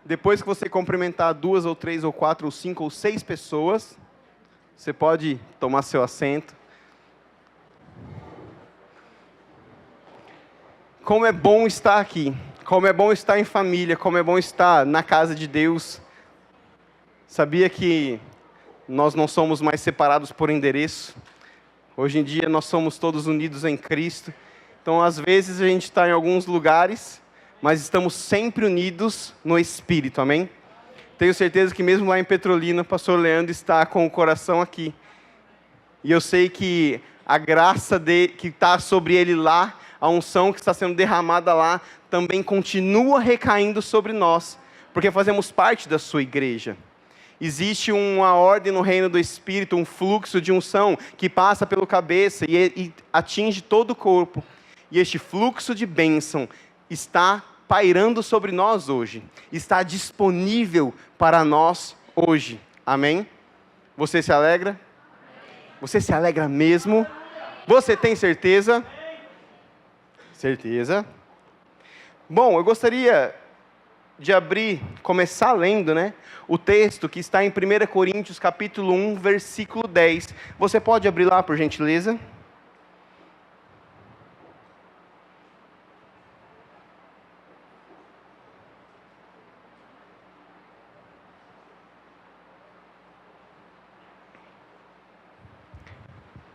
Depois que você cumprimentar 2 ou 3 ou 4 ou 5 ou 6 pessoas, você pode tomar seu assento. Como é bom estar aqui. Como é bom estar em família. Como é bom estar na casa de Deus. Sabia que nós não somos mais separados por endereço? Hoje em dia nós somos todos unidos em Cristo. Então, às vezes, a gente está em alguns lugares, mas estamos sempre unidos no Espírito, amém? Tenho certeza que mesmo lá em Petrolina, o pastor Leandro está com o coração aqui. E eu sei que a graça que está sobre ele lá, a unção que está sendo derramada lá, também continua recaindo sobre nós, porque fazemos parte da sua igreja. Existe uma ordem no reino do Espírito, um fluxo de unção que passa pelo cabeça e atinge todo o corpo. E este fluxo de bênção está pairando sobre nós hoje. Está disponível para nós hoje. Amém? Você se alegra? Você se alegra mesmo? Você tem certeza? Certeza. Bom, eu gostaria de começar lendo, o texto que está em 1 Coríntios, capítulo 1, versículo 10. Você pode abrir lá, por gentileza?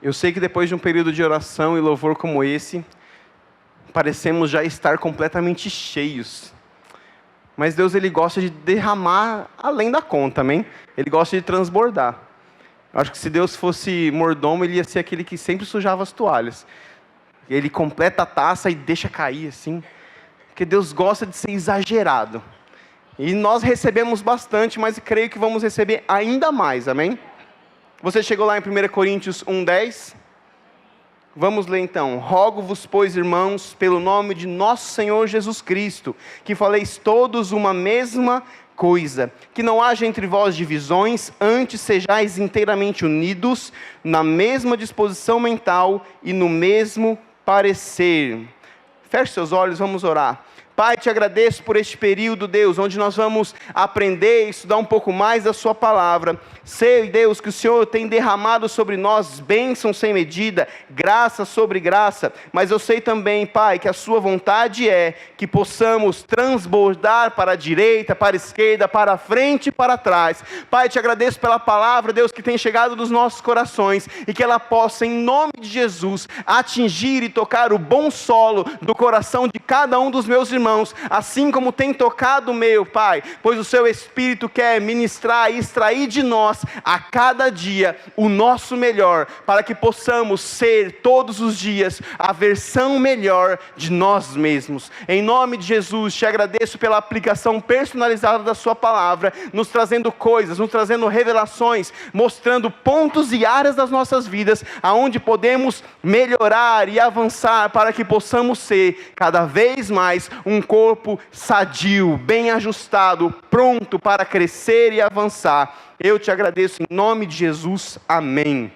Eu sei que depois de um período de oração e louvor como esse, parecemos já estar completamente cheios. Mas Deus, Ele gosta de derramar além da conta, amém? Ele gosta de transbordar. Eu acho que se Deus fosse mordomo, Ele ia ser aquele que sempre sujava as toalhas. Ele completa a taça e deixa cair assim. Porque Deus gosta de ser exagerado. E nós recebemos bastante, mas creio que vamos receber ainda mais, amém? Você chegou lá em 1 Coríntios 1:10? Vamos ler então. Rogo-vos, pois, irmãos, pelo nome de nosso Senhor Jesus Cristo, que faleis todos uma mesma coisa, que não haja entre vós divisões, antes sejais inteiramente unidos, na mesma disposição mental e no mesmo parecer. Feche seus olhos, vamos orar. Pai, te agradeço por este período, Deus, onde nós vamos aprender e estudar um pouco mais da sua palavra. Sei, Deus, que o Senhor tem derramado sobre nós bênçãos sem medida, graça sobre graça, mas eu sei também, Pai, que a sua vontade é que possamos transbordar para a direita, para a esquerda, para a frente e para trás. Pai, te agradeço pela palavra, Deus, que tem chegado nos nossos corações e que ela possa, em nome de Jesus, atingir e tocar o bom solo do coração de cada um dos meus irmãos, assim como tem tocado o meu, Pai, pois o seu Espírito quer ministrar e extrair de nós, a cada dia, o nosso melhor, para que possamos ser, todos os dias, a versão melhor de nós mesmos. Em nome de Jesus, te agradeço pela aplicação personalizada da sua palavra, nos trazendo coisas, nos trazendo revelações, mostrando pontos e áreas das nossas vidas, aonde podemos melhorar e avançar, para que possamos ser, cada vez mais, um corpo sadio, bem ajustado, pronto para crescer e avançar. Eu te agradeço em nome de Jesus, amém.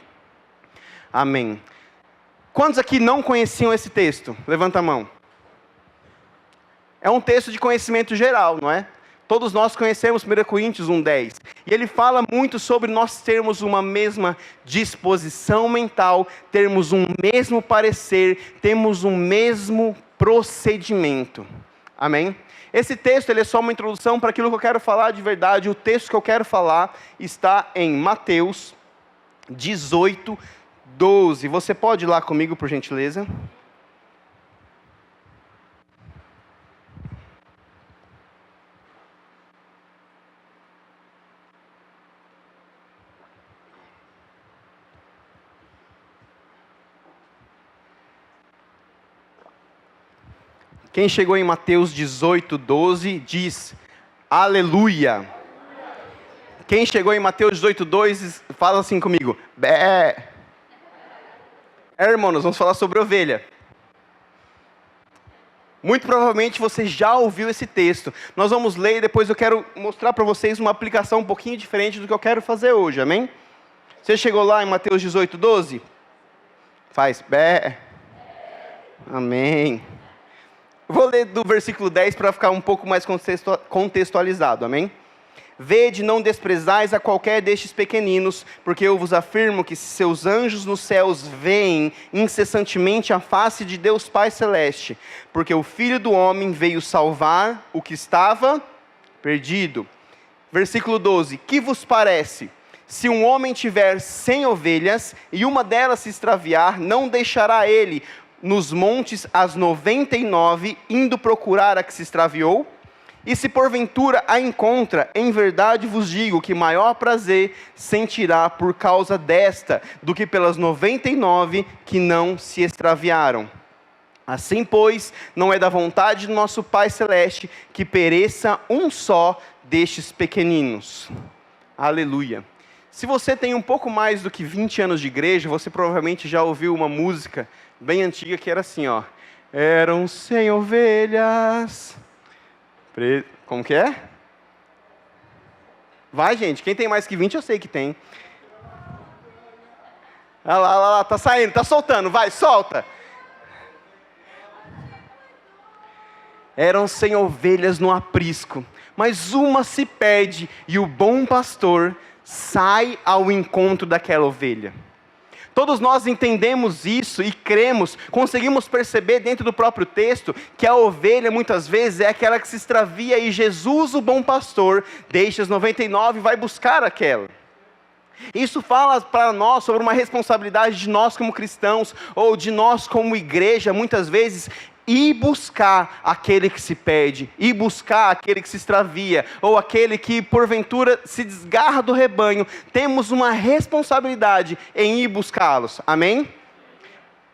Amém. Quantos aqui não conheciam esse texto? Levanta a mão. É um texto de conhecimento geral, não é? Todos nós conhecemos 1 Coríntios 1:10. E ele fala muito sobre nós termos uma mesma disposição mental, termos um mesmo parecer, termos um mesmo procedimento. Amém? Esse texto ele é só uma introdução para aquilo que eu quero falar de verdade. O texto que eu quero falar está em Mateus 18:12. Você pode ir lá comigo, por gentileza? Quem chegou em Mateus 18:12 diz aleluia. Quem chegou em Mateus 18:2 fala assim comigo, bé. Irmãos, vamos falar sobre ovelha. Muito provavelmente você já ouviu esse texto. Nós vamos ler e depois eu quero mostrar para vocês uma aplicação um pouquinho diferente do que eu quero fazer hoje, amém? Você chegou lá em Mateus 18:12? Faz bé. Amém. Vou ler do versículo 10 para ficar um pouco mais contextualizado, amém? Vede, não desprezais a qualquer destes pequeninos, porque eu vos afirmo que se seus anjos nos céus veem incessantemente a face de Deus Pai Celeste, porque o Filho do Homem veio salvar o que estava perdido. Versículo 12, que vos parece? Se um homem tiver 100 ovelhas, e uma delas se extraviar, não deixará ele nos montes as 99, indo procurar a que se extraviou? E se porventura a encontra, em verdade vos digo que maior prazer sentirá por causa desta, do que pelas 99 que não se extraviaram. Assim, pois, não é da vontade do nosso Pai Celeste que pereça um só destes pequeninos. Aleluia. Se você tem um pouco mais do que 20 anos de igreja, você provavelmente já ouviu uma música bem antiga que era assim, ó. Eram 100 ovelhas. Como que é? Vai, gente. Quem tem mais que 20, eu sei que tem. Olha lá, tá saindo, tá soltando. Vai, solta. Eram 100 ovelhas no aprisco, mas uma se perde e o bom pastor sai ao encontro daquela ovelha. Todos nós entendemos isso e cremos, conseguimos perceber dentro do próprio texto que a ovelha muitas vezes é aquela que se extravia e Jesus, o bom pastor, deixa as 99 e vai buscar aquela. Isso fala para nós sobre uma responsabilidade de nós como cristãos, ou de nós como igreja, muitas vezes, ir buscar aquele que se perde, ir buscar aquele que se extravia, ou aquele que porventura se desgarra do rebanho. Temos uma responsabilidade em ir buscá-los, amém?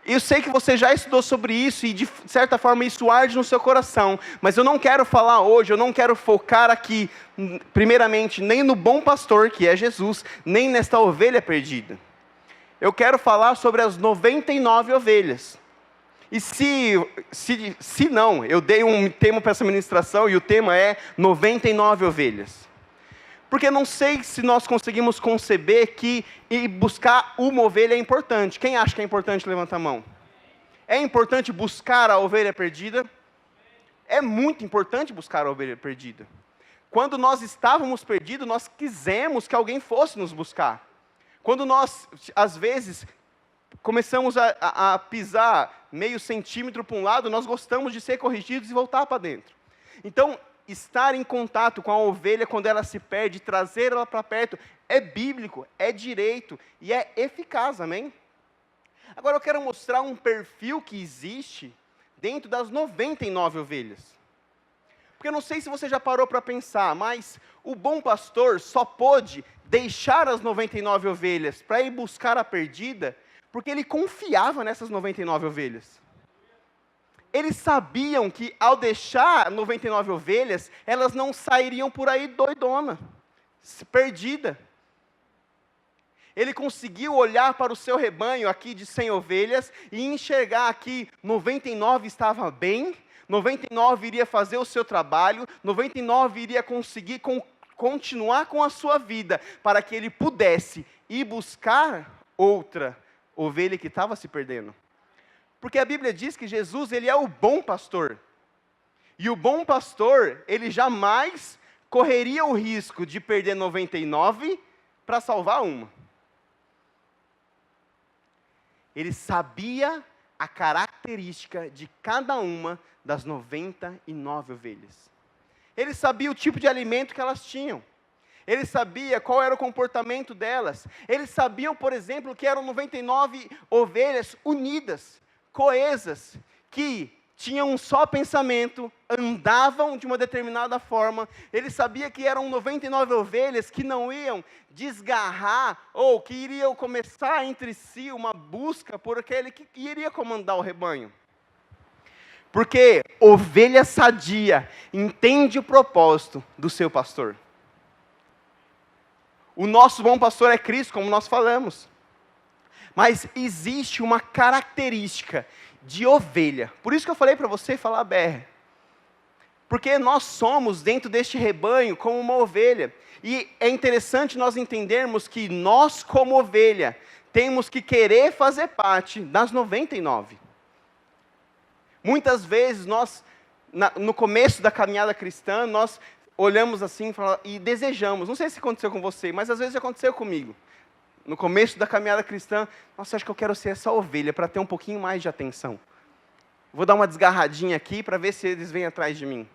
Eu sei que você já estudou sobre isso e de certa forma isso arde no seu coração, mas eu não quero falar hoje, eu não quero focar aqui, primeiramente, nem no bom pastor, que é Jesus, nem nesta ovelha perdida. Eu quero falar sobre as 99 ovelhas. E se não, eu dei um tema para essa ministração e o tema é 99 ovelhas. Porque não sei se nós conseguimos conceber que ir buscar uma ovelha é importante. Quem acha que é importante, levanta a mão. É importante buscar a ovelha perdida? É muito importante buscar a ovelha perdida. Quando nós estávamos perdidos, nós quisemos que alguém fosse nos buscar. Quando nós, às vezes, começamos a pisar meio centímetro para um lado, nós gostamos de ser corrigidos e voltar para dentro. Então, estar em contato com a ovelha quando ela se perde, trazer ela para perto, é bíblico, é direito e é eficaz, amém? Agora eu quero mostrar um perfil que existe dentro das 99 ovelhas. Porque eu não sei se você já parou para pensar, mas o bom pastor só pôde deixar as 99 ovelhas para ir buscar a perdida, porque ele confiava nessas 99 ovelhas. Eles sabiam que ao deixar 99 ovelhas, elas não sairiam por aí doidona, perdida. Ele conseguiu olhar para o seu rebanho aqui de 100 ovelhas e enxergar que 99 estava bem, 99 iria fazer o seu trabalho, 99 iria conseguir continuar com a sua vida, para que ele pudesse ir buscar outra ovelha que estava se perdendo. Porque a Bíblia diz que Jesus, ele é o bom pastor. E o bom pastor, ele jamais correria o risco de perder 99 para salvar uma. Ele sabia a característica de cada uma das 99 ovelhas. Ele sabia o tipo de alimento que elas tinham. Ele sabia qual era o comportamento delas. Eles sabiam, por exemplo, que eram 99 ovelhas unidas, coesas, que tinham um só pensamento, andavam de uma determinada forma. Ele sabia que eram 99 ovelhas que não iam desgarrar, ou que iriam começar entre si uma busca por aquele que iria comandar o rebanho. Porque ovelha sadia entende o propósito do seu pastor. O nosso bom pastor é Cristo, como nós falamos. Mas existe uma característica de ovelha. Por isso que eu falei para você falar BR. Porque nós somos, dentro deste rebanho, como uma ovelha. E é interessante nós entendermos que nós, como ovelha, temos que querer fazer parte das 99. Muitas vezes nós no começo da caminhada cristã, nós olhamos assim e desejamos. Não sei se aconteceu com você, mas às vezes aconteceu comigo. No começo da caminhada cristã, nossa, acho que eu quero ser essa ovelha para ter um pouquinho mais de atenção. Vou dar uma desgarradinha aqui para ver se eles vêm atrás de mim.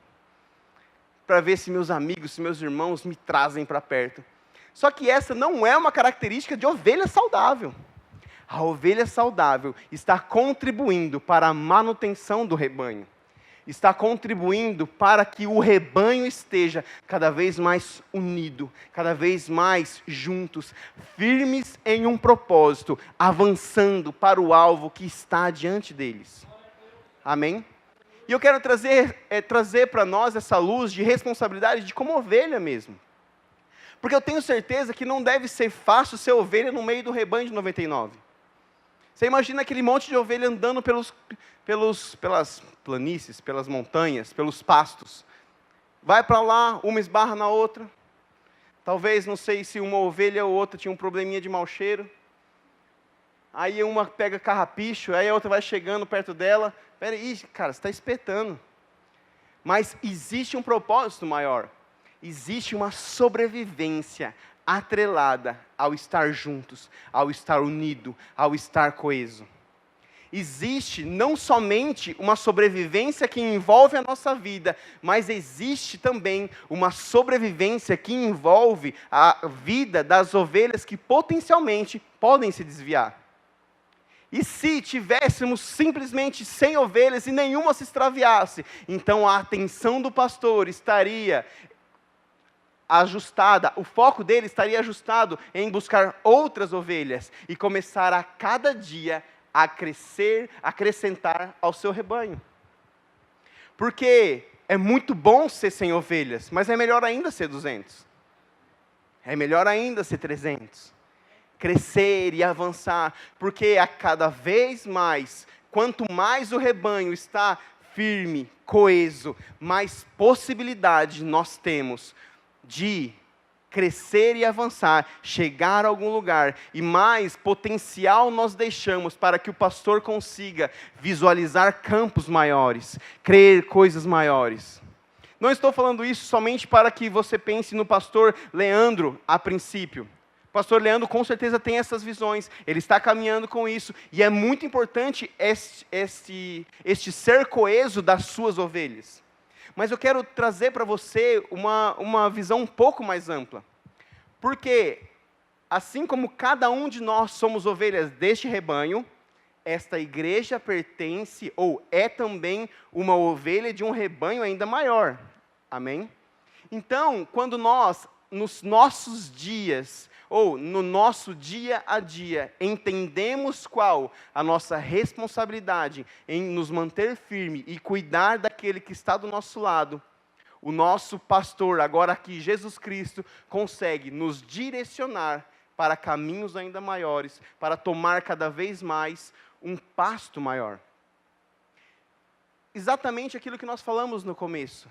Para ver se meus amigos, se meus irmãos me trazem para perto. Só que essa não é uma característica de ovelha saudável. A ovelha saudável está contribuindo para a manutenção do rebanho. Está contribuindo para que o rebanho esteja cada vez mais unido, cada vez mais juntos, firmes em um propósito, avançando para o alvo que está diante deles. Amém? E eu quero trazer para nós essa luz de responsabilidade de como ovelha mesmo. Porque eu tenho certeza que não deve ser fácil ser ovelha no meio do rebanho de 99. Você imagina aquele monte de ovelha andando pelas planícies, pelas montanhas, pelos pastos. Vai para lá, uma esbarra na outra. Talvez, não sei se uma ovelha ou outra tinha um probleminha de mau cheiro. Aí uma pega carrapicho, aí a outra vai chegando perto dela. Peraí, cara, você está espetando. Mas existe um propósito maior. Existe uma sobrevivência atrelada ao estar juntos, ao estar unido, ao estar coeso. Existe não somente uma sobrevivência que envolve a nossa vida, mas existe também uma sobrevivência que envolve a vida das ovelhas que potencialmente podem se desviar. E se tivéssemos simplesmente 100 ovelhas e nenhuma se extraviasse, então a atenção do pastor estaria ajustada, o foco dele estaria ajustado em buscar outras ovelhas e começar a cada dia a crescer, acrescentar ao seu rebanho. Porque é muito bom ser 100 ovelhas, mas é melhor ainda ser 200. É melhor ainda ser 300. Crescer e avançar, porque a cada vez mais, quanto mais o rebanho está firme, coeso, mais possibilidade nós temos de crescer e avançar, chegar a algum lugar, e mais potencial nós deixamos para que o pastor consiga visualizar campos maiores, crer coisas maiores. Não estou falando isso somente para que você pense no pastor Leandro a princípio. O pastor Leandro com certeza tem essas visões, ele está caminhando com isso, e é muito importante este ser coeso das suas ovelhas. Mas eu quero trazer para você uma visão um pouco mais ampla. Porque, assim como cada um de nós somos ovelhas deste rebanho, esta igreja pertence, ou é também uma ovelha de um rebanho ainda maior. Amém? Então, quando nós, nos nossos dias, ou no nosso dia a dia, entendemos qual a nossa responsabilidade em nos manter firme e cuidar daquele que está do nosso lado, o nosso pastor, agora aqui, Jesus Cristo, consegue nos direcionar para caminhos ainda maiores, para tomar cada vez mais um pasto maior. Exatamente aquilo que nós falamos no começo.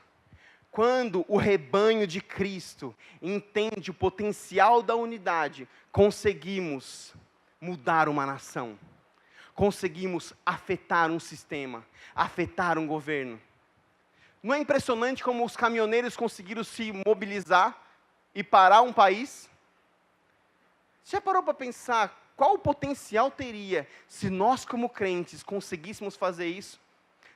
Quando o rebanho de Cristo entende o potencial da unidade, conseguimos mudar uma nação. Conseguimos afetar um sistema, afetar um governo. Não é impressionante como os caminhoneiros conseguiram se mobilizar e parar um país? Você já parou para pensar qual o potencial teria se nós como crentes conseguíssemos fazer isso?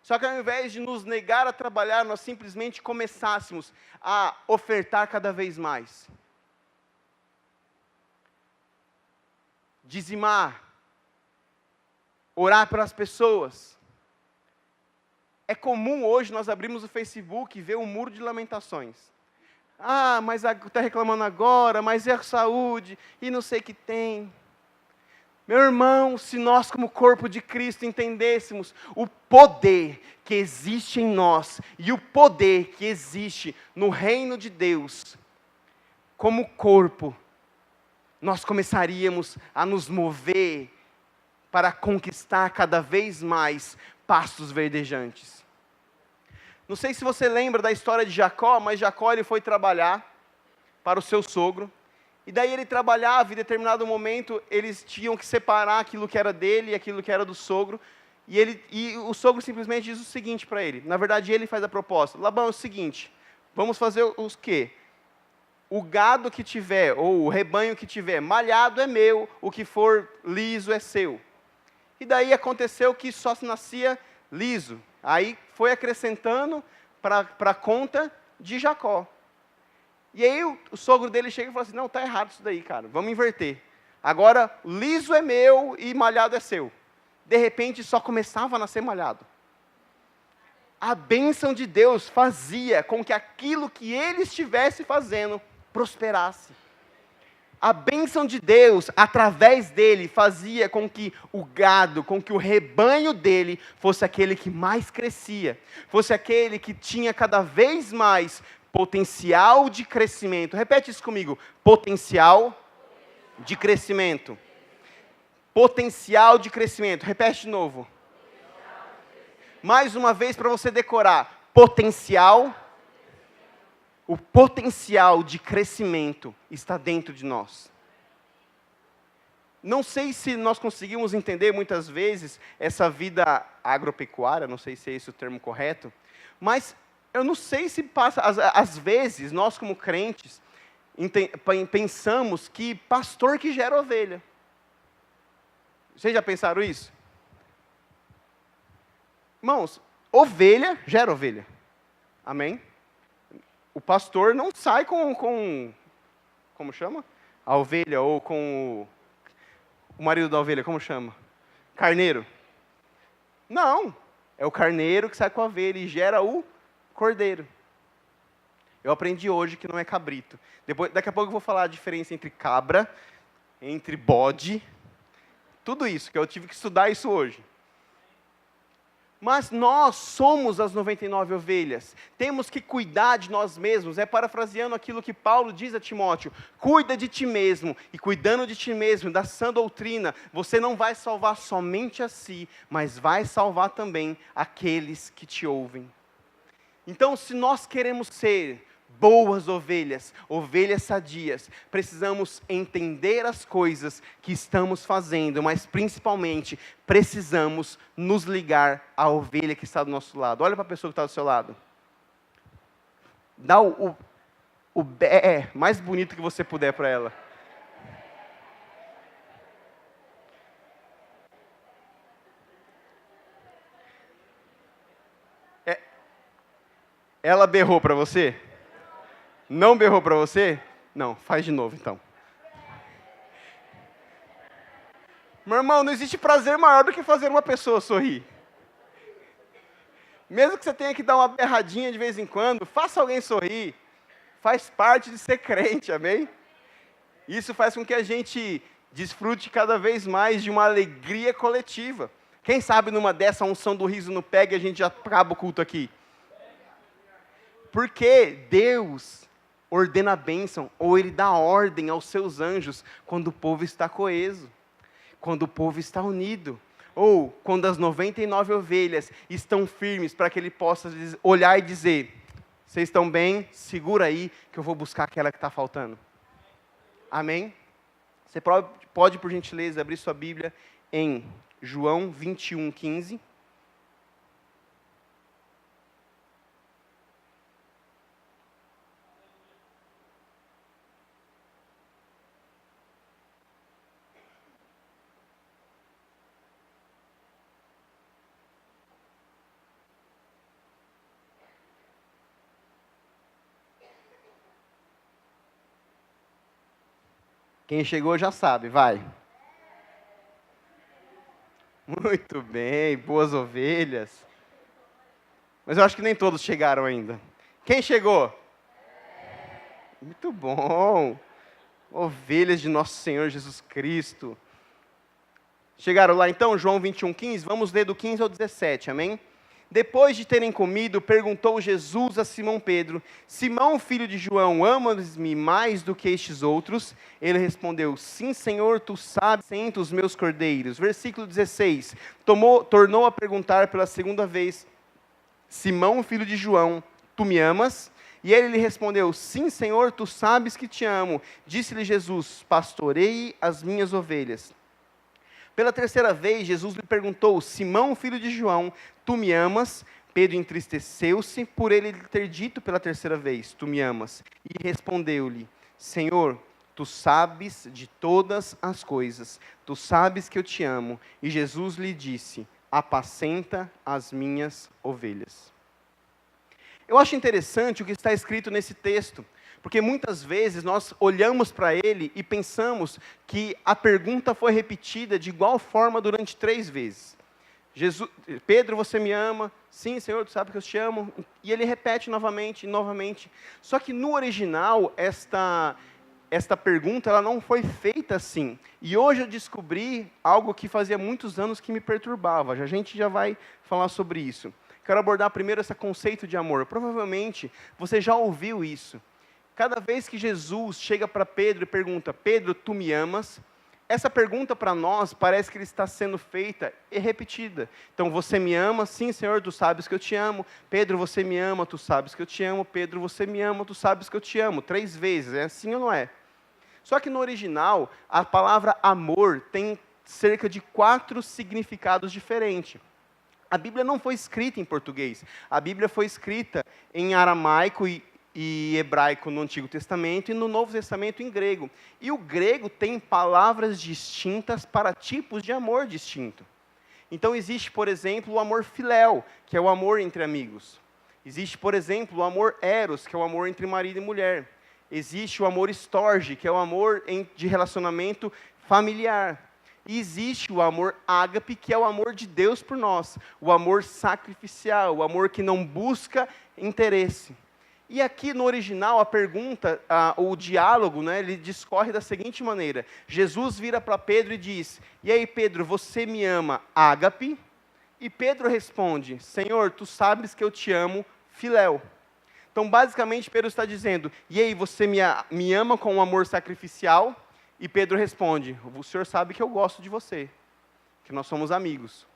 Só que ao invés de nos negar a trabalhar, nós simplesmente começássemos a ofertar cada vez mais. Dizimar. Orar pelas pessoas. É comum hoje nós abrirmos o Facebook e ver um muro de lamentações. Ah, mas está reclamando agora, mas é a saúde, e não sei o que tem. Meu irmão, se nós como corpo de Cristo entendêssemos o poder que existe em nós e o poder que existe no reino de Deus, como corpo, nós começaríamos a nos mover para conquistar cada vez mais pastos verdejantes. Não sei se você lembra da história de Jacó, mas Jacó ele foi trabalhar para o seu sogro. E daí ele trabalhava, e em determinado momento eles tinham que separar aquilo que era dele e aquilo que era do sogro. E o sogro simplesmente diz o seguinte para ele. Na verdade, ele faz a proposta. Labão, é o seguinte, vamos fazer os quê? O gado que tiver, ou o rebanho que tiver malhado é meu, o que for liso é seu. E daí aconteceu que só se nascia liso. Aí foi acrescentando para a conta de Jacó. E aí o sogro dele chega e fala assim, não, está errado isso daí, cara, vamos inverter. Agora, liso é meu e malhado é seu. De repente, só começava a nascer malhado. A bênção de Deus fazia com que aquilo que ele estivesse fazendo prosperasse. A bênção de Deus, através dele, fazia com que o gado, com que o rebanho dele fosse aquele que mais crescia, fosse aquele que tinha cada vez mais potencial de crescimento. Repete isso comigo, potencial de crescimento. Potencial de crescimento, repete de novo. Mais uma vez para você decorar, potencial. O potencial de crescimento está dentro de nós. Não sei se nós conseguimos entender muitas vezes essa vida agropecuária, não sei se é esse o termo correto, mas eu não sei se passa, às vezes, nós como crentes, pensamos que pastor que gera ovelha. Vocês já pensaram isso? Irmãos, ovelha gera ovelha. Amém? O pastor não sai com como chama? A ovelha, ou com o marido da ovelha, como chama? Carneiro. Não, é o carneiro que sai com a ovelha e gera o cordeiro. Eu aprendi hoje que não é cabrito. Daqui a pouco eu vou falar a diferença entre cabra, entre bode, tudo isso, que eu tive que estudar isso hoje. Mas nós somos as 99 ovelhas. Temos que cuidar de nós mesmos. É parafraseando aquilo que Paulo diz a Timóteo. Cuida de ti mesmo. E cuidando de ti mesmo, da sã doutrina, você não vai salvar somente a si, mas vai salvar também aqueles que te ouvem. Então, se nós queremos ser boas ovelhas, ovelhas sadias, precisamos entender as coisas que estamos fazendo, mas principalmente precisamos nos ligar à ovelha que está do nosso lado. Olha para a pessoa que está do seu lado. Dá o mais bonito que você puder para ela. Ela berrou para você? Não berrou para você? Não, faz de novo então. Meu irmão, não existe prazer maior do que fazer uma pessoa sorrir. Mesmo que você tenha que dar uma berradinha de vez em quando, faça alguém sorrir. Faz parte de ser crente, amém? Isso faz com que a gente desfrute cada vez mais de uma alegria coletiva. Quem sabe numa dessa, a unção do riso não pega e a gente já acaba o culto aqui. Porque Deus ordena a bênção, ou Ele dá ordem aos seus anjos, quando o povo está coeso, quando o povo está unido, ou quando as 99 ovelhas estão firmes, para que Ele possa olhar e dizer, vocês estão bem? Segura aí, que eu vou buscar aquela que está faltando. Amém? Você pode, por gentileza, abrir sua Bíblia em João 21:15. Quem chegou já sabe, vai. Muito bem, boas ovelhas. Mas eu acho que nem todos chegaram ainda. Quem chegou? Muito bom. Ovelhas de nosso Senhor Jesus Cristo. Chegaram lá então, João 21:15? Vamos ler do 15 ao 17, amém? Depois de terem comido, perguntou Jesus a Simão Pedro, Simão, filho de João, amas-me mais do que estes outros? Ele respondeu, sim, Senhor, tu sabes, senta os meus cordeiros. Versículo 16, tornou a perguntar pela segunda vez, Simão, filho de João, tu me amas? E ele lhe respondeu, sim, Senhor, tu sabes que te amo. Disse-lhe Jesus, pastorei as minhas ovelhas. Pela terceira vez, Jesus lhe perguntou: Simão, filho de João, tu me amas? Pedro entristeceu-se por ele ter dito pela terceira vez: Tu me amas? E respondeu-lhe: Senhor, tu sabes de todas as coisas, tu sabes que eu te amo. E Jesus lhe disse: Apacenta as minhas ovelhas. Eu acho interessante o que está escrito nesse texto, porque muitas vezes nós olhamos para ele e pensamos que a pergunta foi repetida de igual forma durante 3 vezes. Pedro, você me ama? Sim, Senhor, tu sabe que eu te amo. E ele repete novamente e novamente. Só que no original, esta pergunta ela não foi feita assim. E hoje eu descobri algo que fazia muitos anos que me perturbava. A gente já vai falar sobre isso. Quero abordar primeiro esse conceito de amor. Provavelmente você já ouviu isso. Cada vez que Jesus chega para Pedro e pergunta: Pedro, tu me amas? Essa pergunta para nós parece que ele está sendo feita e repetida. Então, você me ama? Sim, Senhor, tu sabes que eu te amo. Pedro, você me ama? Tu sabes que eu te amo. Pedro, você me ama? Tu sabes que eu te amo. 3 vezes, é assim ou não é? Só que no original, a palavra amor tem cerca de 4 significados diferentes. A Bíblia não foi escrita em português. A Bíblia foi escrita em aramaico e hebraico no Antigo Testamento e no Novo Testamento em grego. E o grego tem palavras distintas para tipos de amor distinto. Então existe, por exemplo, o amor filéu, que é o amor entre amigos. Existe, por exemplo, o amor eros, que é o amor entre marido e mulher. Existe o amor storge, que é o amor de relacionamento familiar. E existe o amor ágape, que é o amor de Deus por nós. O amor sacrificial, o amor que não busca interesse. E aqui no original, a pergunta, o diálogo, né, ele discorre da seguinte maneira. Jesus vira para Pedro e diz: E aí, Pedro, você me ama, ágape? E Pedro responde: Senhor, tu sabes que eu te amo, filéu. Então, basicamente, Pedro está dizendo: E aí, você me ama com um amor sacrificial? E Pedro responde: O Senhor sabe que eu gosto de você, que nós somos amigos.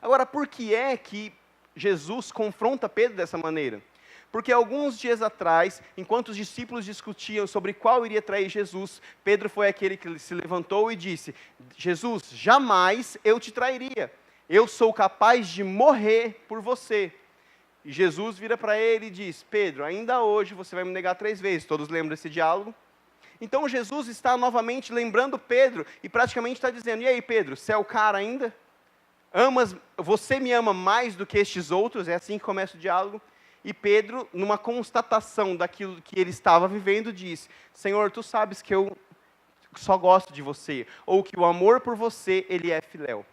Agora, por que é que Jesus confronta Pedro dessa maneira? Porque alguns dias atrás, enquanto os discípulos discutiam sobre qual iria trair Jesus, Pedro foi aquele que se levantou e disse: Jesus, jamais eu te trairia. Eu sou capaz de morrer por você. E Jesus vira para ele e diz: Pedro, ainda hoje você vai me negar 3 vezes. Todos lembram desse diálogo? Então Jesus está novamente lembrando Pedro e praticamente está dizendo: E aí, Pedro, você é o cara ainda? Você me ama mais do que estes outros? É assim que começa o diálogo. E Pedro, numa constatação daquilo que ele estava vivendo, diz: Senhor, tu sabes que eu só gosto de você, ou que o amor por você, ele é filéu.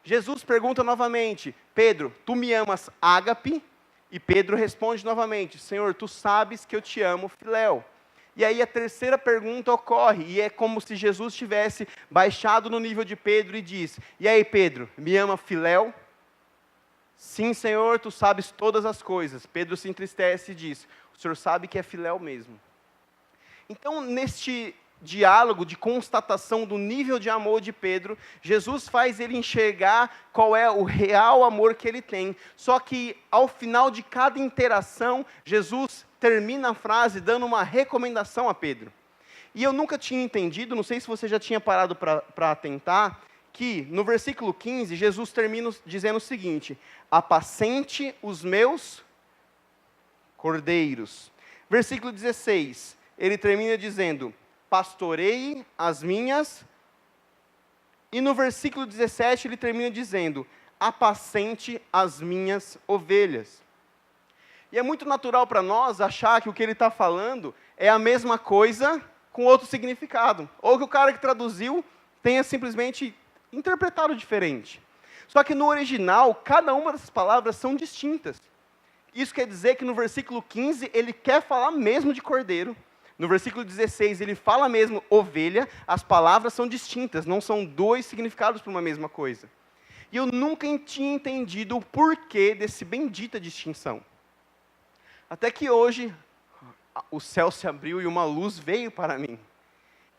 Jesus pergunta novamente: Pedro, tu me amas ágape? E Pedro responde novamente: Senhor, tu sabes que eu te amo, filéu. E aí a terceira pergunta ocorre, e é como se Jesus tivesse baixado no nível de Pedro e diz: E aí, Pedro, me ama filéu? Sim, Senhor, tu sabes todas as coisas. Pedro se entristece e diz: O Senhor sabe que é filéu mesmo. Então, neste diálogo de constatação do nível de amor de Pedro, Jesus faz ele enxergar qual é o real amor que ele tem. Só que, ao final de cada interação, Jesus termina a frase dando uma recomendação a Pedro. E eu nunca tinha entendido, não sei se você já tinha parado para atentar, que no versículo 15, Jesus termina dizendo o seguinte: apacente os meus cordeiros. Versículo 16, ele termina dizendo: pastorei as minhas. E no versículo 17, ele termina dizendo: apacente as minhas ovelhas. E é muito natural para nós achar que o que ele está falando é a mesma coisa com outro significado. Ou que o cara que traduziu tenha simplesmente interpretado diferente. Só que no original, cada uma dessas palavras são distintas. Isso quer dizer que no versículo 15, ele quer falar mesmo de cordeiro. No versículo 16, ele fala mesmo ovelha. As palavras são distintas, não são 2 significados para uma mesma coisa. E eu nunca tinha entendido o porquê desse bendita distinção. Até que hoje, o céu se abriu e uma luz veio para mim.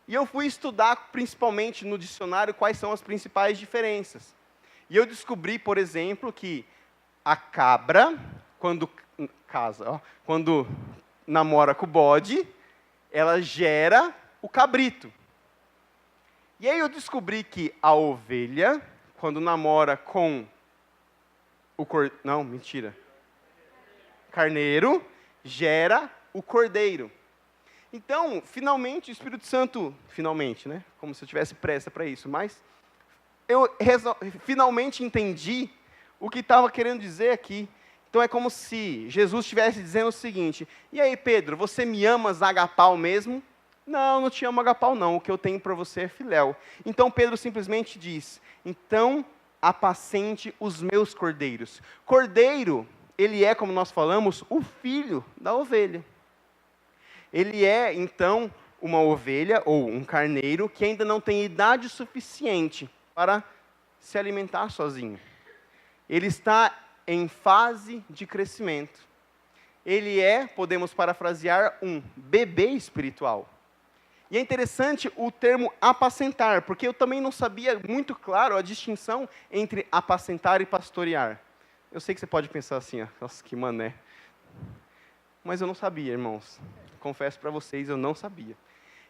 E eu fui estudar, principalmente no dicionário, quais são as principais diferenças. E eu descobri, por exemplo, que a cabra, quando namora com o bode, ela gera o cabrito. E aí eu descobri que a ovelha, quando namora com o carneiro, gera o cordeiro. Então, finalmente, o Espírito Santo, finalmente, né? Como se eu tivesse pressa para isso, mas eu finalmente entendi o que estava querendo dizer aqui. Então é como se Jesus estivesse dizendo o seguinte: e aí, Pedro, você me amas agapau mesmo? Não, não te amo agapau não, o que eu tenho para você é filéu. Então Pedro simplesmente diz: então apacente os meus cordeiros. Cordeiro, ele é, como nós falamos, o filho da ovelha. Ele é, então, uma ovelha ou um carneiro que ainda não tem idade suficiente para se alimentar sozinho. Ele está em fase de crescimento. Ele é, podemos parafrasear, um bebê espiritual. E é interessante o termo apacentar, porque eu também não sabia muito claro a distinção entre apacentar e pastorear. Eu sei que você pode pensar assim, ó, nossa, que mané. Mas eu não sabia, irmãos. Confesso para vocês, eu não sabia.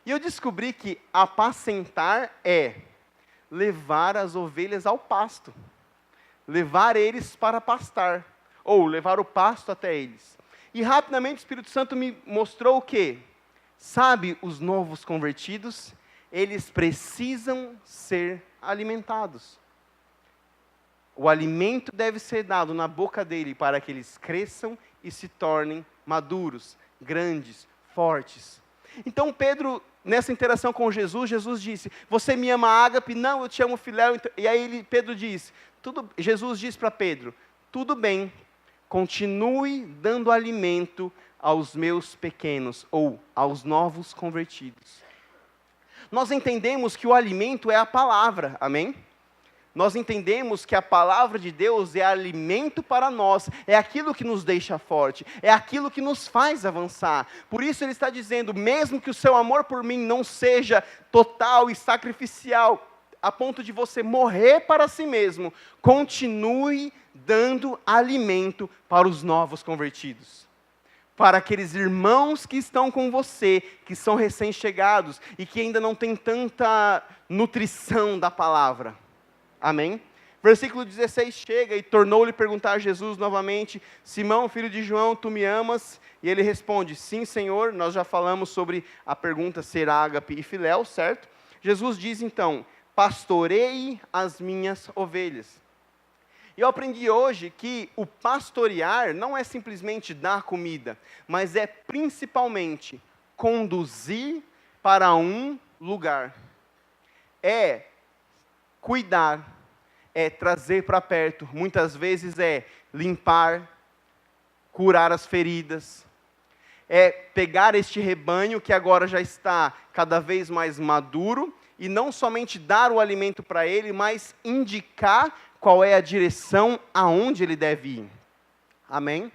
E eu descobri que apacentar é levar as ovelhas ao pasto. Levar eles para pastar. Ou levar o pasto até eles. E rapidamente o Espírito Santo me mostrou o quê? Sabe, os novos convertidos, eles precisam ser alimentados. O alimento deve ser dado na boca dele para que eles cresçam e se tornem maduros, grandes, fortes. Então Pedro, nessa interação com Jesus, Jesus disse: você me ama ágape? Não, eu te amo filéu. E aí Pedro diz, Jesus diz para Pedro: tudo bem, continue dando alimento aos meus pequenos, ou aos novos convertidos. Nós entendemos que o alimento é a palavra, amém? Nós entendemos que a palavra de Deus é alimento para nós, é aquilo que nos deixa forte, é aquilo que nos faz avançar. Por isso ele está dizendo, mesmo que o seu amor por mim não seja total e sacrificial, a ponto de você morrer para si mesmo, continue dando alimento para os novos convertidos. Para aqueles irmãos que estão com você, que são recém-chegados e que ainda não têm tanta nutrição da palavra. Amém? Versículo 16 chega e tornou-lhe perguntar a Jesus novamente: Simão, filho de João, tu me amas? E ele responde: sim, Senhor. Nós já falamos sobre a pergunta ser ágape e filéu, certo? Jesus diz então: pastorei as minhas ovelhas. E eu aprendi hoje que o pastorear não é simplesmente dar comida, mas é principalmente conduzir para um lugar. É cuidar, é trazer para perto, muitas vezes é limpar, curar as feridas, é pegar este rebanho que agora já está cada vez mais maduro, e não somente dar o alimento para ele, mas indicar qual é a direção aonde ele deve ir. Amém?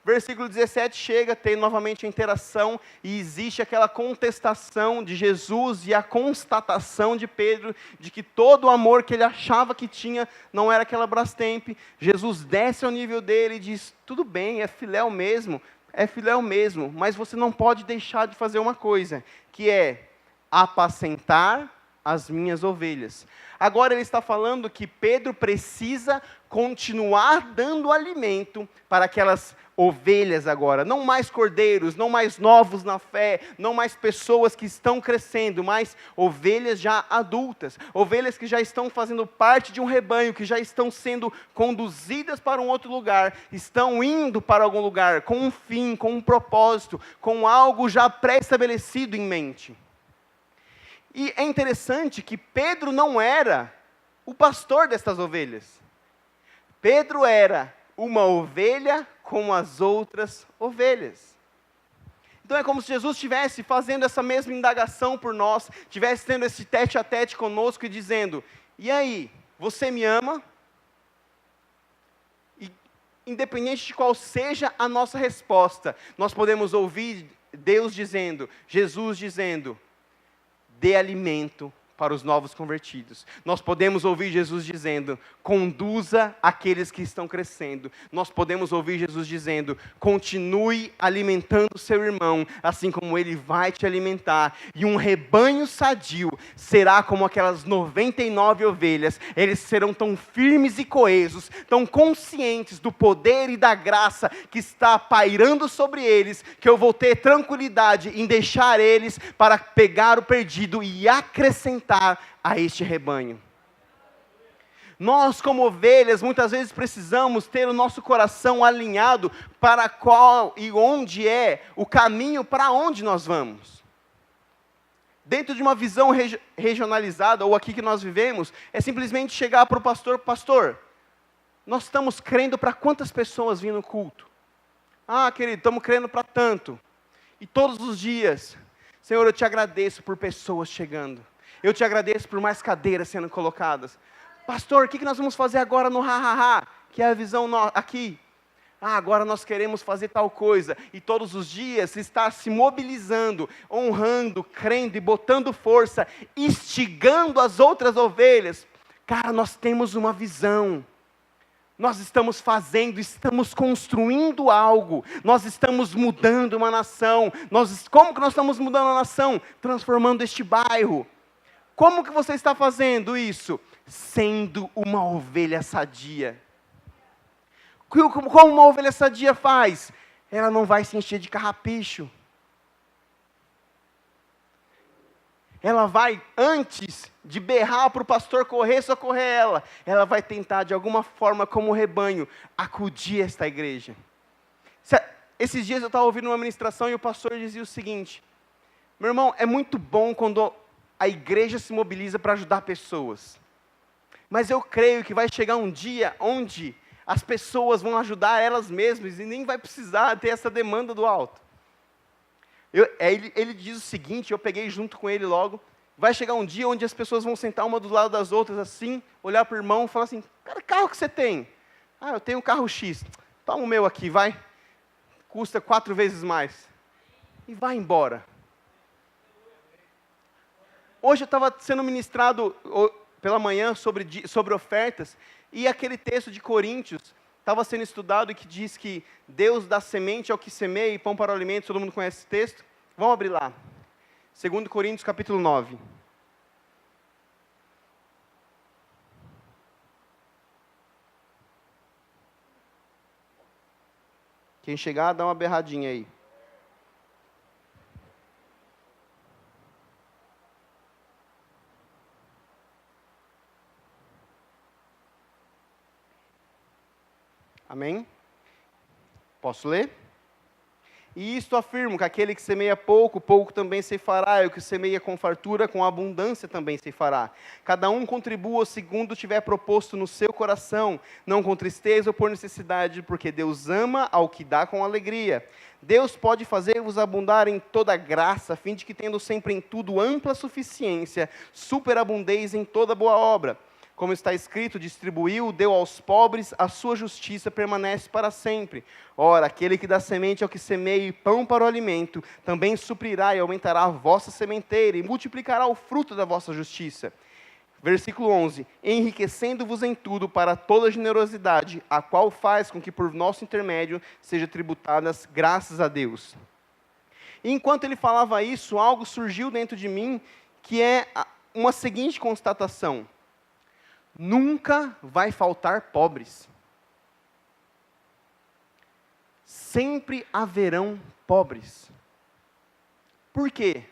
Versículo 17 chega, tem novamente a interação, e existe aquela contestação de Jesus e a constatação de Pedro, de que todo o amor que ele achava que tinha, não era aquela Brastemp. Jesus desce ao nível dele e diz, tudo bem, é filéu mesmo, mas você não pode deixar de fazer uma coisa, que é apacentar as minhas ovelhas. Agora ele está falando que Pedro precisa continuar dando alimento para aquelas ovelhas agora, não mais cordeiros, não mais novos na fé, não mais pessoas que estão crescendo, mas ovelhas já adultas, ovelhas que já estão fazendo parte de um rebanho, que já estão sendo conduzidas para um outro lugar, estão indo para algum lugar, com um fim, com um propósito, com algo já pré-estabelecido em mente. E é interessante que Pedro não era o pastor destas ovelhas. Pedro era uma ovelha como as outras ovelhas. Então é como se Jesus estivesse fazendo essa mesma indagação por nós, estivesse tendo esse tete a tete conosco e dizendo, e aí, você me ama? E independente de qual seja a nossa resposta, nós podemos ouvir Deus dizendo, Jesus dizendo, dê alimento para os novos convertidos. Nós podemos ouvir Jesus dizendo, conduza aqueles que estão crescendo. Nós podemos ouvir Jesus dizendo, continue alimentando o seu irmão, assim como ele vai te alimentar. E um rebanho sadio será como aquelas 99 ovelhas. Eles serão tão firmes e coesos, tão conscientes do poder e da graça que está pairando sobre eles, que eu vou ter tranquilidade em deixar eles para pegar o perdido e acrescentar a este rebanho. Nós, como ovelhas, muitas vezes precisamos ter o nosso coração alinhado para qual e onde é o caminho para onde nós vamos. Dentro de uma visão regionalizada, ou aqui que nós vivemos, é simplesmente chegar para o pastor, pastor, nós estamos crendo para quantas pessoas vir no culto? Ah, querido, estamos crendo para tanto. E todos os dias, Senhor, eu te agradeço por pessoas chegando. Eu te agradeço por mais cadeiras sendo colocadas. Pastor, o que nós vamos fazer agora no ha-ha-ha? Que é a visão aqui. Ah, agora nós queremos fazer tal coisa. E todos os dias está se mobilizando, honrando, crendo e botando força, instigando as outras ovelhas. Cara, nós temos uma visão. Nós estamos fazendo, estamos construindo algo. Nós estamos mudando uma nação. Como que nós estamos mudando a nação? Transformando este bairro. Como que você está fazendo isso? Sendo uma ovelha sadia. Como uma ovelha sadia faz? Ela não vai se encher de carrapicho. Ela vai, antes de berrar para o pastor correr, socorrer ela. Ela vai tentar, de alguma forma, como rebanho, acudir esta igreja. Esses dias eu estava ouvindo uma ministração e o pastor dizia o seguinte, meu irmão, é muito bom quando a igreja se mobiliza para ajudar pessoas. Mas eu creio que vai chegar um dia onde as pessoas vão ajudar elas mesmas e nem vai precisar ter essa demanda do alto. Ele diz o seguinte, eu peguei junto com ele logo, vai chegar um dia onde as pessoas vão sentar uma do lado das outras assim, olhar para o irmão e falar assim, cara, que carro que você tem? Ah, eu tenho um carro X. Toma o meu aqui, vai. Custa 4 vezes mais. E vai embora. Hoje eu estava sendo ministrado pela manhã sobre ofertas, e aquele texto de Coríntios estava sendo estudado e que diz que Deus dá semente ao que semeia e pão para o alimento. Todo mundo conhece esse texto? Vamos abrir lá. 2 Coríntios capítulo 9. Quem chegar, dá uma berradinha aí. Amém? Posso ler? E isto afirmo, que aquele que semeia pouco, pouco também ceifará, e o que semeia com fartura, com abundância também ceifará. Cada um contribua segundo tiver proposto no seu coração, não com tristeza ou por necessidade, porque Deus ama ao que dá com alegria. Deus pode fazer-vos abundar em toda graça, a fim de que, tendo sempre em tudo ampla suficiência, superabundeis em toda boa obra. Como está escrito, distribuiu, deu aos pobres, a sua justiça permanece para sempre. Ora, aquele que dá semente ao que semeia e pão para o alimento, também suprirá e aumentará a vossa sementeira, e multiplicará o fruto da vossa justiça. Versículo 11. Enriquecendo-vos em tudo para toda generosidade, a qual faz com que por nosso intermédio sejam tributadas graças a Deus. E enquanto ele falava isso, algo surgiu dentro de mim, que é uma seguinte constatação. Nunca vai faltar pobres. Sempre haverão pobres. Por quê?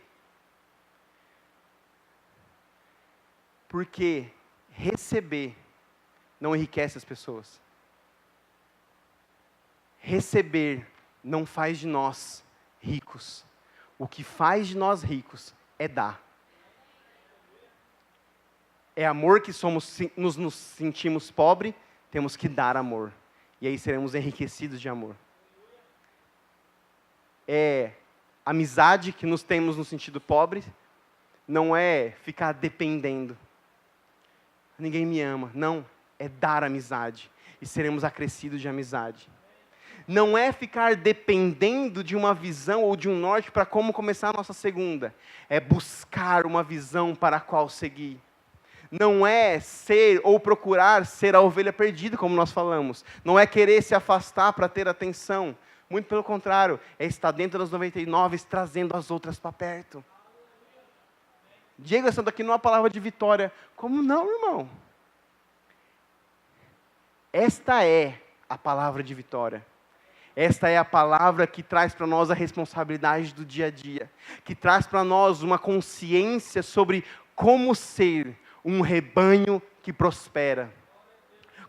Porque receber não enriquece as pessoas. Receber não faz de nós ricos. O que faz de nós ricos é dar. É amor que nos sentimos pobres, temos que dar amor. E aí seremos enriquecidos de amor. É amizade que nos temos no sentido pobre, não é ficar dependendo. Ninguém me ama. Não, é dar amizade. E seremos acrescidos de amizade. não é ficar dependendo de uma visão ou de um norte para como começar a nossa segunda. É buscar uma visão para a qual seguir. Não é ser ou procurar ser a ovelha perdida, como nós falamos. Não é querer se afastar para ter atenção. Muito pelo contrário, é estar dentro das 99, trazendo as outras para perto. Diego, essa daqui não é uma palavra de vitória. Como não, irmão? Esta é a palavra de vitória. Esta é a palavra que traz para nós a responsabilidade do dia a dia. Que traz para nós uma consciência sobre como ser um rebanho que prospera.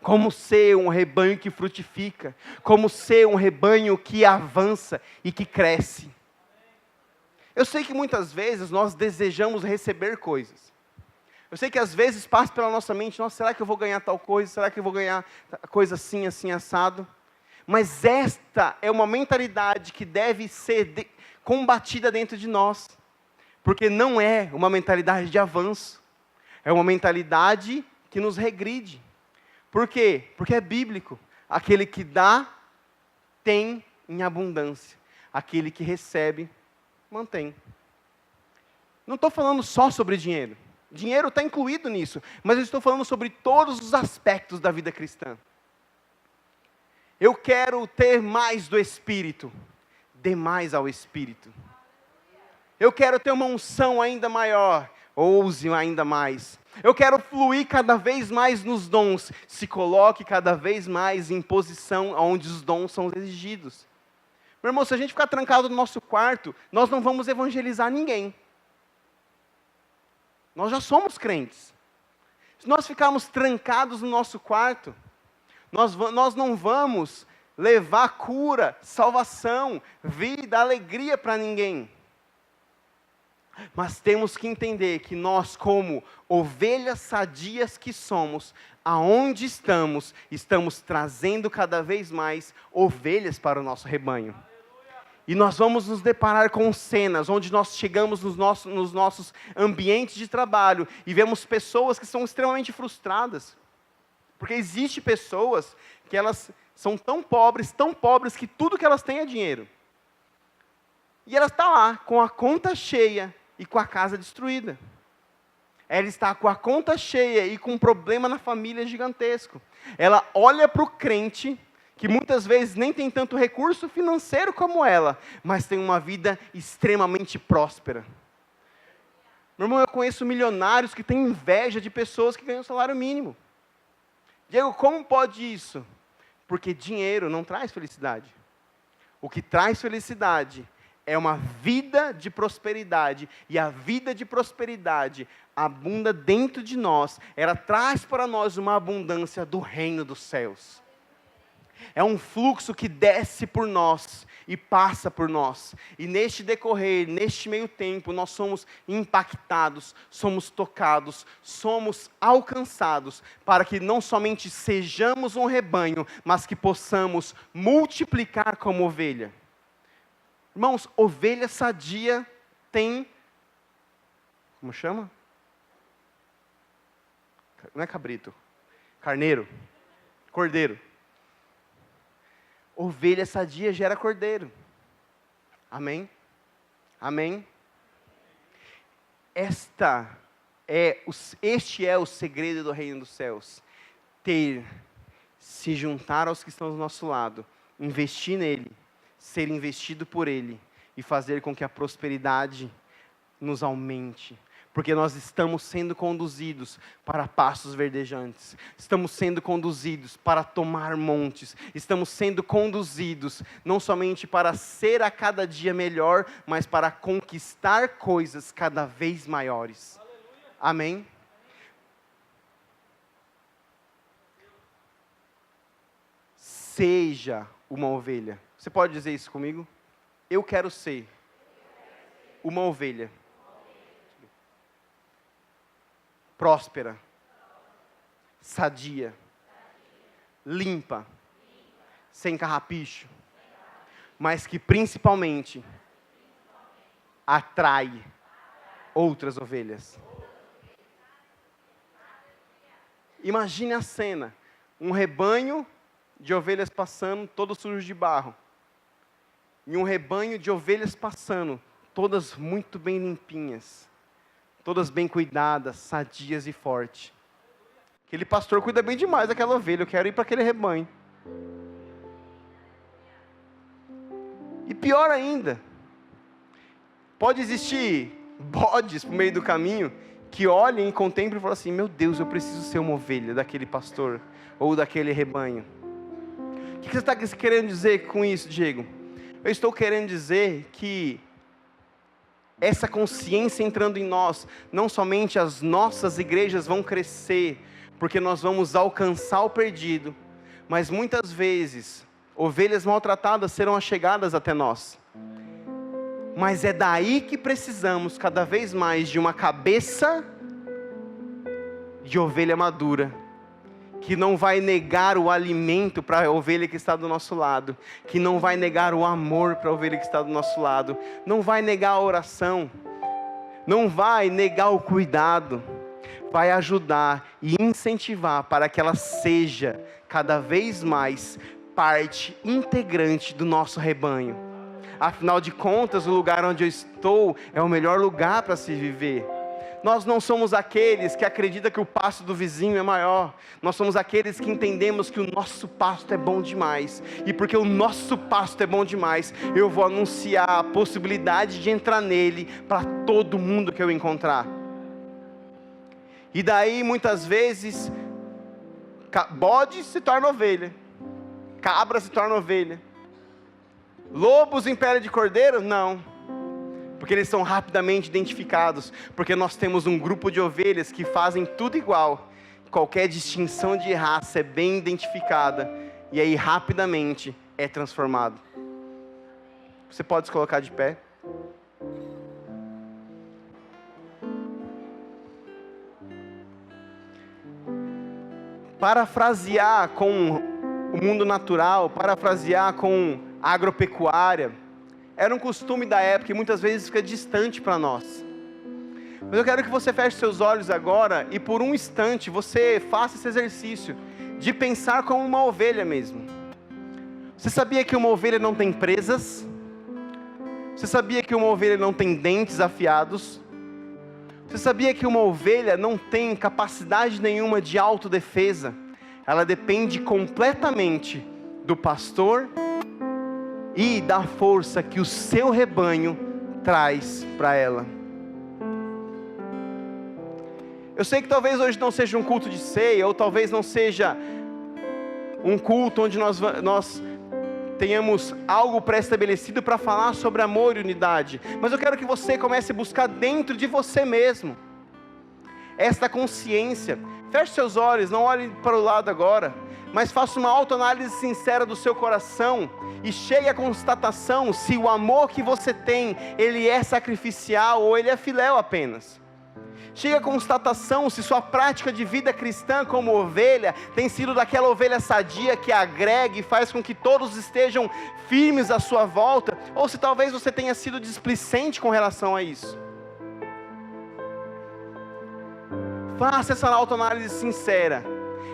Como ser um rebanho que frutifica. Como ser um rebanho que avança e que cresce. Eu sei que muitas vezes nós desejamos receber coisas. Eu sei que às vezes passa pela nossa mente, nossa, será que eu vou ganhar tal coisa? Será que eu vou ganhar coisa assim, assim, assado? Mas esta é uma mentalidade que deve ser combatida dentro de nós. Porque não é uma mentalidade de avanço. É uma mentalidade que nos regride. Por quê? Porque é bíblico. Aquele que dá, tem em abundância. Aquele que recebe, mantém. Não estou falando só sobre dinheiro. Dinheiro está incluído nisso. Mas eu estou falando sobre todos os aspectos da vida cristã. Eu quero ter mais do Espírito. Dê mais ao Espírito. Eu quero ter uma unção ainda maior. Ouse ainda mais. Eu quero fluir cada vez mais nos dons. Se coloque cada vez mais em posição onde os dons são exigidos. Meu irmão, se a gente ficar trancado no nosso quarto, nós não vamos evangelizar ninguém. Nós já somos crentes. Se nós ficarmos trancados no nosso quarto, nós não vamos levar cura, salvação, vida, alegria para ninguém. Mas temos que entender que nós, como ovelhas sadias que somos, aonde estamos trazendo cada vez mais ovelhas para o nosso rebanho. E nós vamos nos deparar com cenas onde nós chegamos nos nossos ambientes de trabalho e vemos pessoas que são extremamente frustradas. Porque existem pessoas que elas são tão pobres que tudo que elas têm é dinheiro. E ela está lá com a conta cheia e com a casa destruída. Ela está com a conta cheia e com um problema na família gigantesco. Ela olha para o crente, que muitas vezes nem tem tanto recurso financeiro como ela, mas tem uma vida extremamente próspera. Meu irmão, eu conheço milionários que têm inveja de pessoas que ganham salário mínimo. Diego, como pode isso? Porque dinheiro não traz felicidade. O que traz felicidade é uma vida de prosperidade. E a vida de prosperidade abunda dentro de nós. Ela traz para nós uma abundância do reino dos céus. É um fluxo que desce por nós e passa por nós. E neste decorrer, neste meio tempo, nós somos impactados, somos tocados, somos alcançados, para que não somente sejamos um rebanho, mas que possamos multiplicar como ovelha. Irmãos, ovelha sadia tem, como chama? Não é cabrito, carneiro, cordeiro. Ovelha sadia gera cordeiro. Amém? Amém? Este é o segredo do reino dos céus. Se juntar aos que estão do nosso lado, investir nele, ser investido por ele e fazer com que a prosperidade nos aumente. Porque nós estamos sendo conduzidos para pastos verdejantes. Estamos sendo conduzidos para tomar montes. Estamos sendo conduzidos não somente para ser a cada dia melhor, mas para conquistar coisas cada vez maiores. Aleluia. Amém? Seja uma ovelha. Você pode dizer isso comigo? Eu quero ser uma ovelha. Próspera, sadia, limpa, sem carrapicho, mas que principalmente atrai outras ovelhas. Imagine a cena, um rebanho de ovelhas passando, todos sujos de barro. E um rebanho de ovelhas passando, todas muito bem limpinhas, todas bem cuidadas, sadias e fortes. Aquele pastor cuida bem demais daquela ovelha, eu quero ir para aquele rebanho. E pior ainda, pode existir bodes no meio do caminho, que olhem e contemplem e falam assim, meu Deus, eu preciso ser uma ovelha daquele pastor, ou daquele rebanho. O que você está querendo dizer com isso, Diego? Eu estou querendo dizer que essa consciência entrando em nós, não somente as nossas igrejas vão crescer, porque nós vamos alcançar o perdido, mas muitas vezes, ovelhas maltratadas serão achegadas até nós. Mas é daí que precisamos cada vez mais de uma cabeça de ovelha madura, que não vai negar o alimento para a ovelha que está do nosso lado, que não vai negar o amor para a ovelha que está do nosso lado, não vai negar a oração, não vai negar o cuidado, vai ajudar e incentivar para que ela seja cada vez mais parte integrante do nosso rebanho. Afinal de contas, o lugar onde eu estou é o melhor lugar para se viver. Nós não somos aqueles que acreditam que o pasto do vizinho é maior. Nós somos aqueles que entendemos que o nosso pasto é bom demais. E porque o nosso pasto é bom demais, eu vou anunciar a possibilidade de entrar nele para todo mundo que eu encontrar. E daí, muitas vezes, bode se torna ovelha. Cabra se torna ovelha. Lobos em pele de cordeiro? Não. Porque eles são rapidamente identificados. Porque nós temos um grupo de ovelhas que fazem tudo igual. Qualquer distinção de raça é bem identificada. E aí rapidamente é transformado. Você pode se colocar de pé? Parafrasear com o mundo natural, parafrasear com a agropecuária, era um costume da época e muitas vezes fica distante para nós. Mas eu quero que você feche seus olhos agora e por um instante você faça esse exercício de pensar como uma ovelha mesmo. Você sabia que uma ovelha não tem presas? Você sabia que uma ovelha não tem dentes afiados? Você sabia que uma ovelha não tem capacidade nenhuma de autodefesa? Ela depende completamente do pastor e da força que o seu rebanho traz para ela. Eu sei que talvez hoje não seja um culto de ceia, ou talvez não seja um culto onde nós tenhamos algo pré-estabelecido para falar sobre amor e unidade, mas eu quero que você comece a buscar dentro de você mesmo esta consciência. Feche seus olhos, não olhe para o lado agora, mas faça uma autoanálise sincera do seu coração e chegue à constatação se o amor que você tem, ele é sacrificial ou ele é filéu apenas. Chegue à constatação se sua prática de vida cristã como ovelha tem sido daquela ovelha sadia que agrega e faz com que todos estejam firmes à sua volta, ou se talvez você tenha sido displicente com relação a isso. Faça essa autoanálise sincera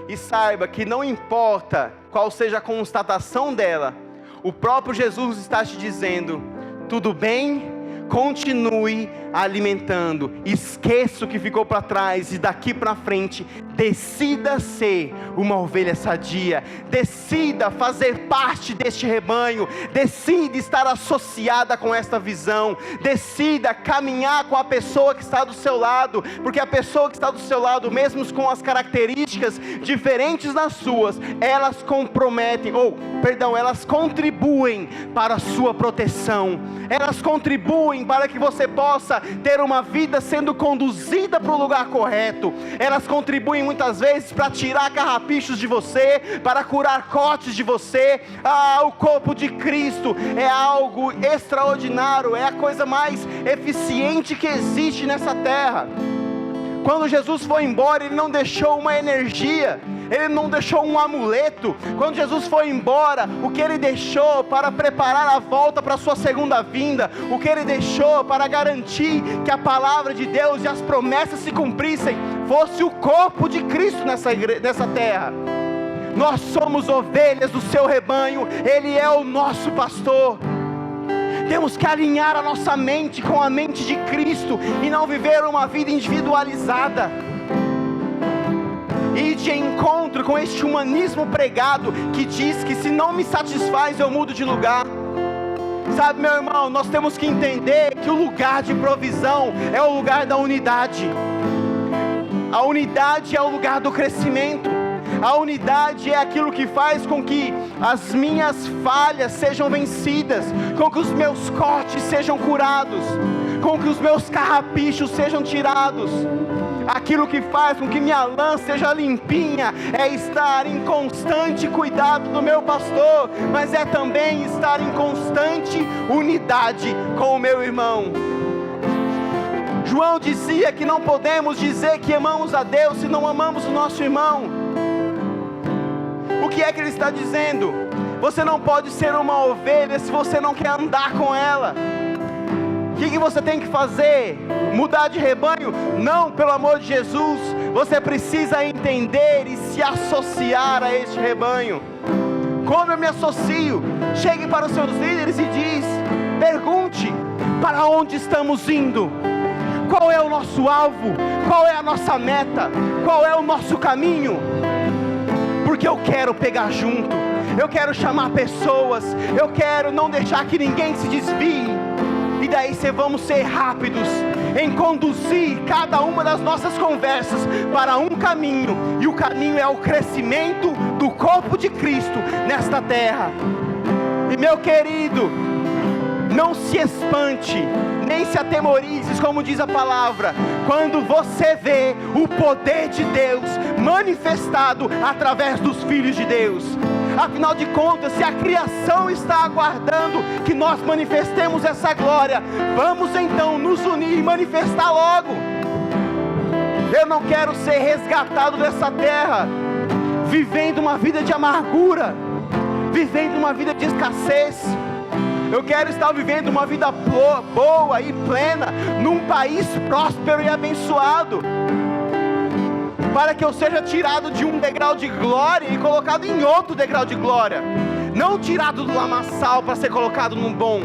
e saiba que não importa qual seja a constatação dela, o próprio Jesus está te dizendo: tudo bem, continue alimentando, esqueça o que ficou para trás e daqui para frente, decida ser uma ovelha sadia, decida fazer parte deste rebanho, decida estar associada com esta visão, decida caminhar com a pessoa que está do seu lado, porque a pessoa que está do seu lado, mesmo com as características diferentes das suas, elas elas contribuem para a sua proteção, elas contribuem para que você possa ter uma vida sendo conduzida para o lugar correto, elas contribuem muitas vezes para tirar carrapichos de você, para curar cortes de você. O corpo de Cristo é algo extraordinário, é a coisa mais eficiente que existe nessa terra. Quando Jesus foi embora, Ele não deixou uma energia, Ele não deixou um amuleto. Quando Jesus foi embora, o que Ele deixou para preparar a volta para a sua segunda vinda, o que Ele deixou para garantir que a palavra de Deus e as promessas se cumprissem, fosse o corpo de Cristo nessa terra. Nós somos ovelhas do seu rebanho, Ele é o nosso pastor. Temos que alinhar a nossa mente com a mente de Cristo e não viver uma vida individualizada. Ir de encontro com este humanismo pregado que diz que se não me satisfaz eu mudo de lugar. Sabe, meu irmão, nós temos que entender que o lugar de provisão é o lugar da unidade. A unidade é o lugar do crescimento. A unidade é aquilo que faz com que as minhas falhas sejam vencidas, com que os meus cortes sejam curados, com que os meus carrapichos sejam tirados. Aquilo que faz com que minha lã seja limpinha é estar em constante cuidado do meu pastor, mas é também estar em constante unidade com o meu irmão. João dizia que não podemos dizer que amamos a Deus se não amamos o nosso irmão. O que é que ele está dizendo? Você não pode ser uma ovelha se você não quer andar com ela. O que você tem que fazer? Mudar de rebanho? Não, pelo amor de Jesus. Você precisa entender e se associar a este rebanho. Como eu me associo? Chegue para os seus líderes e pergunte: para onde estamos indo? Qual é o nosso alvo? Qual é a nossa meta? Qual é o nosso caminho? Porque eu quero pegar junto, eu quero chamar pessoas, eu quero não deixar que ninguém se desvie. E daí vamos ser rápidos em conduzir cada uma das nossas conversas para um caminho, e o caminho é o crescimento do corpo de Cristo nesta terra. E meu querido, não se espante, nem se atemorize, como diz a palavra, quando você vê o poder de Deus manifestado através dos filhos de Deus. Afinal de contas, se a criação está aguardando que nós manifestemos essa glória, vamos então nos unir e manifestar logo. Eu não quero ser resgatado dessa terra vivendo uma vida de amargura, vivendo uma vida de escassez. Eu quero estar vivendo uma vida boa e plena num país próspero e abençoado, para que eu seja tirado de um degrau de glória e colocado em outro degrau de glória, não tirado do lamaçal para ser colocado num bom.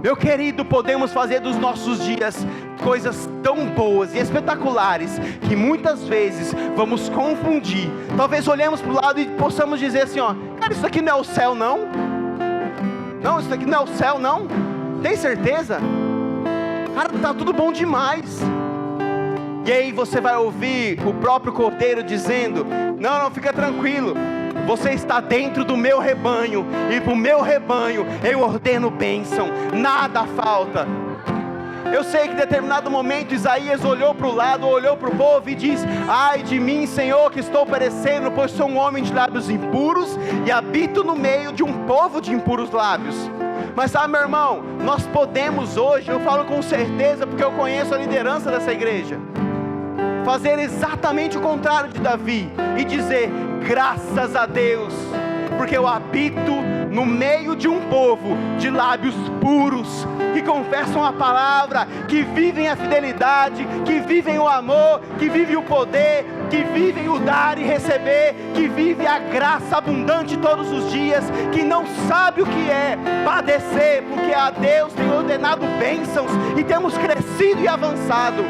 Meu querido, podemos fazer dos nossos dias coisas tão boas e espetaculares que muitas vezes vamos confundir. Talvez olhemos para o lado e possamos dizer assim, cara, isso aqui não é o céu não? Não, isso aqui não é o céu não? Tem certeza? Cara, tá tudo bom demais. E aí você vai ouvir o próprio Cordeiro dizendo: não, fica tranquilo, você está dentro do meu rebanho, e para o meu rebanho eu ordeno bênção, nada falta. Eu sei que em determinado momento Isaías olhou para o lado, olhou para o povo e diz: ai de mim, Senhor, que estou perecendo, pois sou um homem de lábios impuros e habito no meio de um povo de impuros lábios. Mas sabe, meu irmão, nós podemos hoje, eu falo com certeza porque eu conheço a liderança dessa igreja, fazer exatamente o contrário de Davi e dizer: graças a Deus, porque eu habito no meio de um povo de lábios puros, que confessam a palavra, que vivem a fidelidade, que vivem o amor, que vivem o poder, que vivem o dar e receber, que vivem a graça abundante todos os dias, que não sabe o que é padecer, porque a Deus tem ordenado bênçãos e temos crescido e avançado.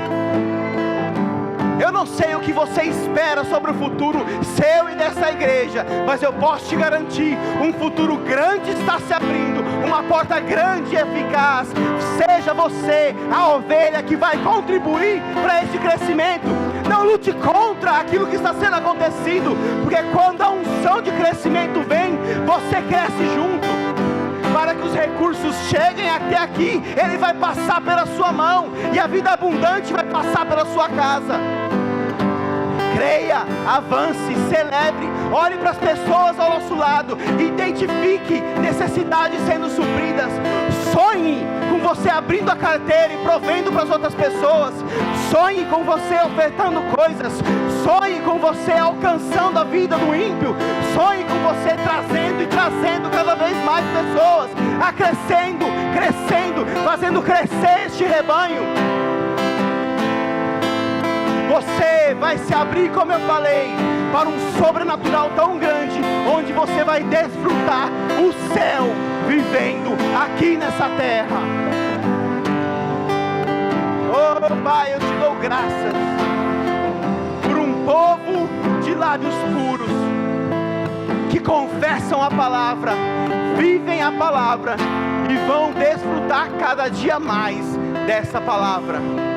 Eu não sei o que você espera sobre o futuro seu e dessa igreja, mas eu posso te garantir, um futuro grande está se abrindo, uma porta grande e eficaz. Seja você a ovelha que vai contribuir para esse crescimento. Não lute contra aquilo que está sendo acontecido, porque quando a unção de crescimento vem, você cresce junto. Para que os recursos cheguem até aqui, ele vai passar pela sua mão, e a vida abundante vai passar pela sua casa. Creia, avance, celebre, olhe para as pessoas ao nosso lado, identifique necessidades sendo supridas, sonhe com você abrindo a carteira e provendo para as outras pessoas, sonhe com você ofertando coisas, sonhe com você alcançando a vida do ímpio, sonhe com você trazendo e trazendo cada vez mais pessoas, crescendo, fazendo crescer este rebanho. Você vai se abrir, como eu falei, para um sobrenatural tão grande, onde você vai desfrutar o céu vivendo aqui nessa terra. Oh Pai, eu te dou graças por um povo de lábios puros, que confessam a palavra, vivem a palavra e vão desfrutar cada dia mais dessa palavra.